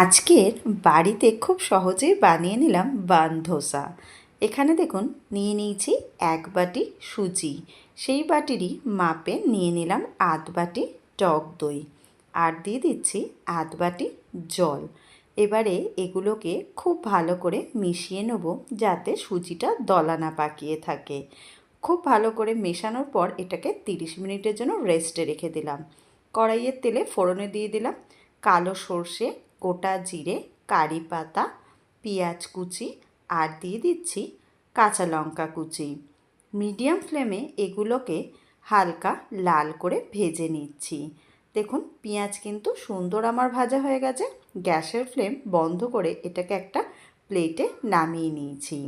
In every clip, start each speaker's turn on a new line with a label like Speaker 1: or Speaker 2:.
Speaker 1: আজকের বাড়িতে খুব সহজেই বানিয়ে নিলাম বান ধোসা। এখানে দেখুন নিয়ে নিয়েছি 1 বাটি সুজি, সেই বাটিরই মাপে নিয়ে নিলাম আধ বাটি টক দই, আর দিয়ে দিচ্ছি আধ বাটি জল। এবারে এগুলোকে খুব ভালো করে মিশিয়ে নেব যাতে সুজিটা দলা না পাকিয়ে থাকে। খুব ভালো করে মেশানোর পর এটাকে 30 মিনিটের জন্য রেস্টে রেখে দিলাম। কড়াইয়ের তেলে ফোড়নে দিয়ে দিলাম কালো সর্ষে, গোটা জিরে, কারি পাতা, পেঁয়াজ কুচি, আর দিয়ে দিচ্ছি কাঁচা লঙ্কা কুচি। মিডিয়াম ফ্লেমে এগুলোকে হালকা লাল করে ভেজে নিচ্ছি। দেখুন পেঁয়াজ কিন্তু সুন্দর আমার ভাজা হয়ে গেছে। গ্যাসের ফ্লেম বন্ধ করে এটাকে একটা প্লেটে নামিয়ে নিয়েছি।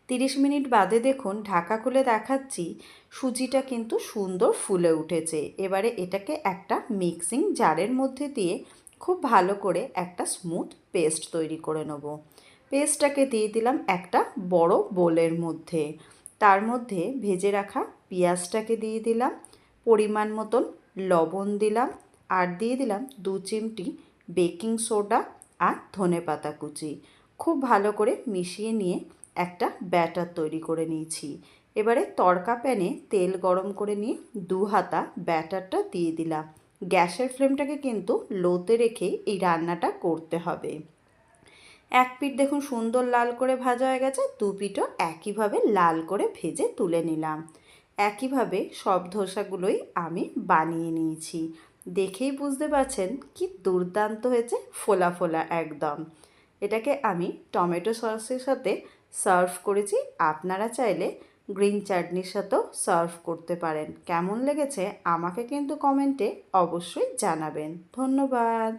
Speaker 1: 30 মিনিট বাদে দেখুন ঢাকা খুলে দেখাচ্ছি সুজিটা কিন্তু সুন্দর ফুলে উঠেছে। এবারে এটাকে একটা মিক্সিং জারের মধ্যে দিয়ে খুব ভালো করে একটা স্মুথ পেস্ট তৈরি করে নেব। পেস্টটাকে দিয়ে দিলাম একটা বড় বোলের মধ্যে। তার মধ্যে ভেজে রাখা পেঁয়াজটাকে দিয়ে দিলাম, পরিমাণ মতন লবণ দিলাম, আর দিয়ে দিলাম 2 চিমটি বেকিং সোডা আর ধনেপাতা কুচি। খুব ভালো করে মিশিয়ে নিয়ে একটা ব্যাটার তৈরি করে নিয়েছি। এবারে তড়কা প্যানে তেল গরম করে নিয়ে 2 হাতা ব্যাটারটা দিয়ে দিলাম। গ্যাসের ফ্লেমটাকে কিন্তু লোতে রেখে এই রান্নাটা করতে হবে। এক পিঠ দেখুন সুন্দর লাল করে ভাজা হয়ে গেছে, 2 পিঠও একইভাবে লাল করে ভেজে তুলে নিলাম। একইভাবে সব ধোসাগুলোই আমি বানিয়ে নিয়েছি। দেখেই বুঝতে পারছেন কি দুর্দান্ত হয়েছে, ফোলা ফোলা একদম। এটাকে আমি টমেটো সসের সাথে সার্ভ করেছি। আপনারা চাইলে গ্রিন চাটনির সাথেও সার্ভ করতে পারেন। কেমন লেগেছে আমাকে কিন্তু কমেন্টে অবশ্যই জানাবেন। ধন্যবাদ।